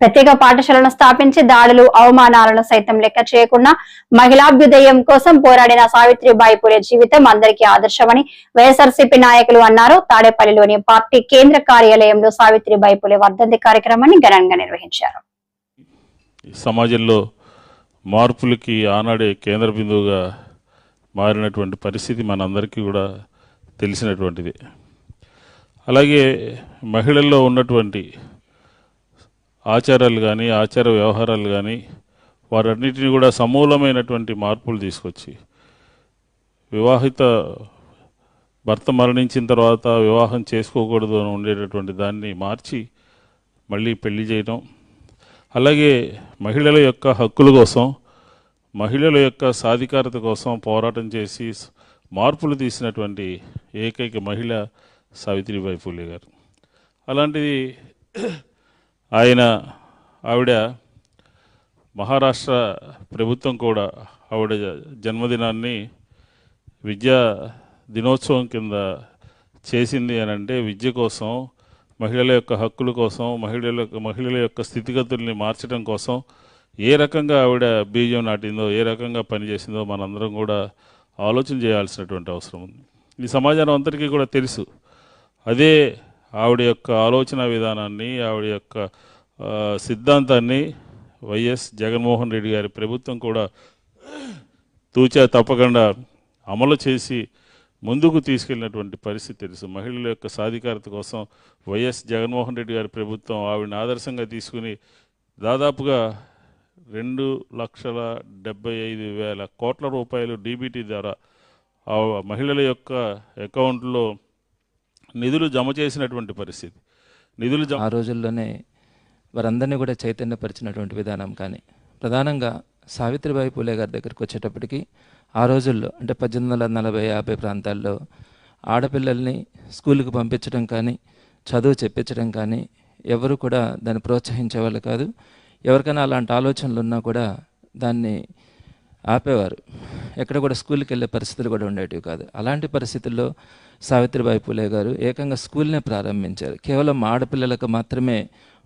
ప్రత్యేక పాఠశాలను స్థాపించి దాడులు అవమానాలను సైతం లెక్క చేయకుండా మహిళాభ్యుదయం కోసం పోరాడిన సావిత్రిబాయి పూలే జీవితం అందరికీ ఆదర్శమని వైఎస్ఆర్సీపీ నాయకులు అన్నారు. తాడేపల్లిలోని పార్టీ కేంద్ర కార్యాలయంలో సావిత్రిబాయి పూలే వర్ధంతి కార్యక్రమాన్ని ఘనంగా నిర్వహించారు. సమాజంలో మార్పులకి ఆనాడే కేంద్ర బిందువుగా మారినటువంటి పరిస్థితి మనందరికీ కూడా తెలిసినటువంటిది. అలాగే మహిళల్లో ఉన్నటువంటి ఆచారాలు కానీ ఆచార వ్యవహారాలు కానీ వారన్నిటిని కూడా సమూలమైనటువంటి మార్పులు తీసుకొచ్చి వివాహిత భర్త మరణించిన తర్వాత వివాహం చేసుకోకూడదు అని ఉండేటటువంటి దాన్ని మార్చి మళ్ళీ పెళ్లి చేయడం, అలాగే మహిళల యొక్క హక్కుల కోసం మహిళల యొక్క సాధికారత కోసం పోరాటం చేసి మార్పులు తీసినటువంటి ఏకైక మహిళ సావిత్రిబాయి పూలే గారు. అలాంటిది ఆవిడ మహారాష్ట్ర ప్రభుత్వం కూడా ఆవిడ జన్మదినాన్ని విద్యా దినోత్సవం కింద చేసింది అని అంటే విద్య కోసం, మహిళల యొక్క హక్కుల కోసం, మహిళల యొక్క స్థితిగతుల్ని మార్చడం కోసం ఏ రకంగా ఆవిడ బీజం నాటిందో, ఏ రకంగా పనిచేసిందో మనందరం కూడా ఆలోచన చేయాల్సినటువంటి అవసరం ఉంది. ఈ సమాజం అందరికీ కూడా తెలుసు. అదే ఆవిడ యొక్క ఆలోచన విధానాన్ని, ఆవిడ యొక్క సిద్ధాంతాన్ని వైఎస్ జగన్మోహన్ రెడ్డి గారి ప్రభుత్వం కూడా తూచా తప్పకుండా అమలు చేసి ముందుకు తీసుకెళ్ళినటువంటి పరిస్థితి తెలుసు. మహిళల యొక్క సాధికారత కోసం వైఎస్ జగన్మోహన్ రెడ్డి గారి ప్రభుత్వం ఆవిడని ఆదర్శంగా తీసుకుని దాదాపుగా 2,75,000 కోట్ల రూపాయలు డీబీటీ ద్వారా ఆ మహిళల యొక్క అకౌంట్లో నిధులు జమ చేసినటువంటి పరిస్థితి. ఆ రోజుల్లోనే వారందరినీ కూడా చైతన్యపరిచినటువంటి విధానం. కానీ ప్రధానంగా సావిత్రిబాయి పూలే గారి దగ్గరికి వచ్చేటప్పటికి ఆ రోజుల్లో అంటే 1840-50 ప్రాంతాల్లో ఆడపిల్లల్ని స్కూల్కి పంపించడం కానీ, చదువు చెప్పించడం కానీ ఎవరు కూడా దాన్ని ప్రోత్సహించేవాళ్ళు కాదు. ఎవరికైనా అలాంటి ఆలోచనలు ఉన్నా కూడా దాన్ని ఆపేవారు. ఎక్కడ కూడా స్కూల్కి వెళ్ళే పరిస్థితులు కూడా ఉండేటివి కాదు. అలాంటి పరిస్థితుల్లో సావిత్రిబాయి పూలే గారు ఏకంగా స్కూల్ని ప్రారంభించారు. కేవలం ఆడపిల్లలకు మాత్రమే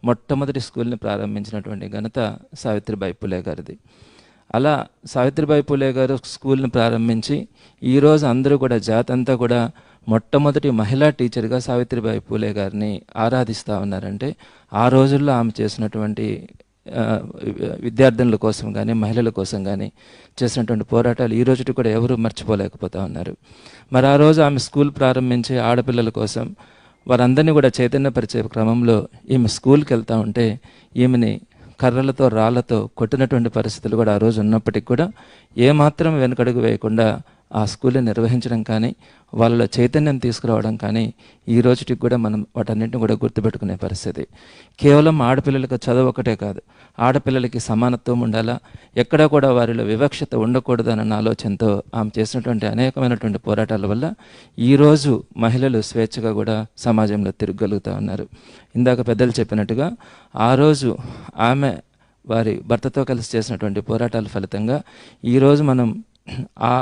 మొట్టమొదటి స్కూల్ని ప్రారంభించినటువంటి ఘనత సావిత్రిబాయి పూలే గారిది. అలా సావిత్రిబాయి పూలే గారు స్కూల్ని ప్రారంభించి ఈరోజు అందరూ కూడా జాతంతా కూడా మొట్టమొదటి మహిళా టీచర్గా సావిత్రిబాయి పూలే గారిని ఆరాధిస్తూ ఉన్నారంటే ఆ రోజుల్లో ఆమె చేసినటువంటి విద్యార్థుల కోసం కానీ మహిళల కోసం కానీ చేసినటువంటి పోరాటాలు ఈ రోజుకి కూడా ఎవరు మర్చిపోలేకపోతూ ఉన్నారు. మరి ఆ రోజు ఆమె స్కూల్ ప్రారంభించి ఆడపిల్లల కోసం వారందరినీ కూడా చైతన్యపరిచే క్రమంలో ఈమె స్కూల్కి వెళ్తూ ఉంటే ఈమెని కర్రలతో రాళ్లతో కొట్టినటువంటి పరిస్థితులు కూడా ఆ రోజు ఉన్నప్పటికీ కూడా ఏమాత్రం వెనుకడుగు వేయకుండా ఆ స్కూల్ని నిర్వహించడం కానీ వాళ్ళలో చైతన్యం తీసుకురావడం కానీ ఈ రోజుకి కూడా మనం వాటన్నింటిని కూడా గుర్తుపెట్టుకునే పరిస్థితి. కేవలం ఆడపిల్లలకు చదువు ఒకటే కాదు, ఆడపిల్లలకి సమానత్వం ఉండాలా, ఎక్కడా కూడా వారిలో వివక్షత ఉండకూడదన్న ఆలోచనతో ఆమె చేసినటువంటి అనేకమైనటువంటి పోరాటాల వల్ల ఈరోజు మహిళలు స్వేచ్ఛగా కూడా సమాజంలో తిరగలుగుతూ ఉన్నారు. ఇందాక పెద్దలు చెప్పినట్టుగా ఆ రోజు ఆమె వారి భర్తతో కలిసి చేసినటువంటి పోరాటాల ఫలితంగా ఈరోజు మనం ఆ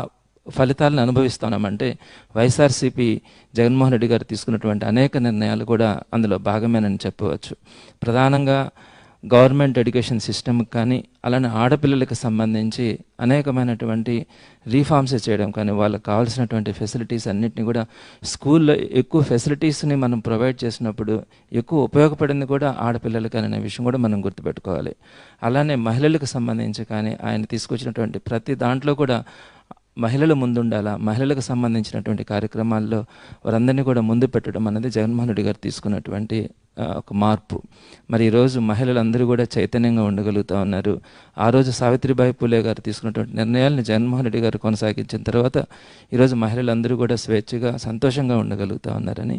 ఫలితాలను అనుభవిస్తున్నామంటే వైఎస్ఆర్సీపీ జగన్మోహన్ రెడ్డి గారు తీసుకున్నటువంటి అనేక నిర్ణయాలు కూడా అందులో భాగమేనని చెప్పవచ్చు. ప్రధానంగా గవర్నమెంట్ ఎడ్యుకేషన్ సిస్టమ్కి కానీ అలానే ఆడపిల్లలకు సంబంధించి అనేకమైనటువంటి రీఫార్మ్స్ చేయడం కానీ వాళ్ళకి కావాల్సినటువంటి ఫెసిలిటీస్ అన్నింటినీ కూడా స్కూల్లో ఎక్కువ ఫెసిలిటీస్ని మనం ప్రొవైడ్ చేసినప్పుడు ఎక్కువ ఉపయోగపడింది కూడా ఆడపిల్లలకి అనే విషయం కూడా మనం గుర్తుపెట్టుకోవాలి. అలానే మహిళలకు సంబంధించి కానీ ఆయన తీసుకొచ్చినటువంటి ప్రతి దాంట్లో కూడా మహిళలు ముందుండాలా, మహిళలకు సంబంధించినటువంటి కార్యక్రమాల్లో వారందరినీ కూడా ముందు పెట్టడం అనేది జగన్మోహన్ రెడ్డి గారు తీసుకున్నటువంటి ఒక మార్పు. మరి ఈరోజు మహిళలందరూ కూడా చైతన్యంగా ఉండగలుగుతూ ఉన్నారు. ఆ రోజు సావిత్రిబాయి పూలే గారు తీసుకున్నటువంటి నిర్ణయాలను జగన్మోహన్ రెడ్డి గారు కొనసాగించిన తర్వాత ఈరోజు మహిళలందరూ కూడా స్వేచ్ఛగా సంతోషంగా ఉండగలుగుతూ ఉన్నారని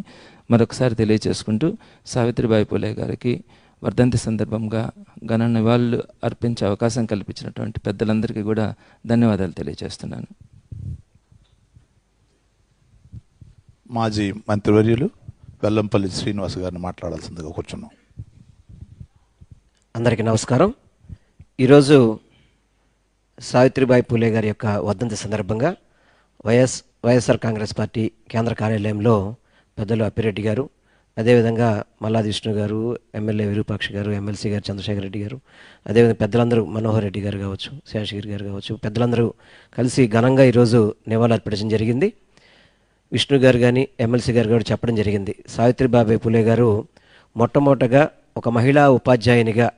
మరొకసారి తెలియజేసుకుంటూ సావిత్రిబాయి పూలే గారికి వర్ధంతి సందర్భంగా ఘన నివాళులు అర్పించే అవకాశం కల్పించినటువంటి పెద్దలందరికీ కూడా ధన్యవాదాలు తెలియజేస్తున్నాను. మాజీ మంత్రివర్యులు వెల్లంపల్లి శ్రీనివాస్ గారిని మాట్లాడాల్సిందిగా కూర్చున్నాం. అందరికీ నమస్కారం. ఈరోజు సావిత్రిబాయి పూలే గారి యొక్క వర్ధంతి సందర్భంగా వైఎస్ఆర్ కాంగ్రెస్ పార్టీ కేంద్ర కార్యాలయంలో పెద్దలు అప్పిరెడ్డి గారు, అదేవిధంగా మల్లాది విష్ణు గారు, ఎమ్మెల్యే విరూపాక్ష గారు, ఎమ్మెల్సీ గారు చంద్రశేఖర్ రెడ్డి గారు, అదేవిధంగా పెద్దలందరూ మనోహర్ రెడ్డి గారు కావచ్చు, శేషగిరి గారు కావచ్చు, పెద్దలందరూ కలిసి ఘనంగా ఈరోజు నివాళులు అర్పించడం జరిగింది. విష్ణు గారు కానీ ఎమ్మెల్సీ గారు కూడా చెప్పడం జరిగింది. సావిత్రిబాయి పూలే గారు మొట్టమొదటగా ఒక మహిళా ఉపాధ్యాయునిగా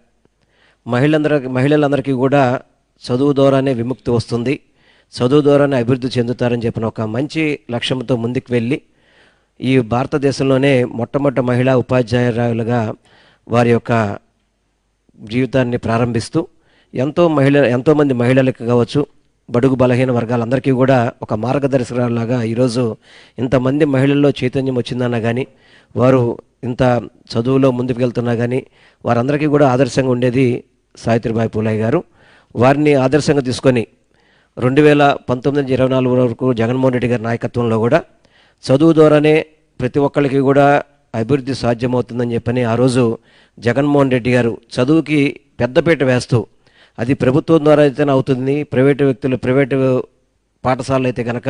మహిళలందరికీ కూడా చదువు ద్వారానే విముక్తి వస్తుంది, చదువు ద్వారానే అభివృద్ధి చెందుతారని చెప్పిన ఒక మంచి లక్ష్యంతో ముందుకు వెళ్ళి ఈ భారతదేశంలోనే మొట్టమొదటి మహిళా ఉపాధ్యాయురాలుగా వారి యొక్క జీవితాన్ని ప్రారంభిస్తూ ఎంతోమంది మహిళలకు కావచ్చు, బడుగు బలహీన వర్గాలందరికీ కూడా ఒక మార్గదర్శకురాలాగా ఈరోజు ఇంతమంది మహిళల్లో చైతన్యం వచ్చిందన్నా కానీ, వారు ఇంత చదువులో ముందుకు వెళ్తున్నా కానీ వారందరికీ కూడా ఆదర్శంగా ఉండేది సావిత్రిబాయి పూలే గారు. వారిని ఆదర్శంగా తీసుకొని 2019-24 వరకు జగన్మోహన్ రెడ్డి గారి నాయకత్వంలో కూడా చదువు ద్వారానే ప్రతి ఒక్కరికి కూడా అభివృద్ధి సాధ్యమవుతుందని చెప్పని ఆ రోజు జగన్మోహన్ రెడ్డి గారు చదువుకి పెద్దపీట వేస్తూ, అది ప్రభుత్వం ద్వారా అయితేనే అవుతుంది, ప్రైవేటు పాఠశాలలు అయితే కనుక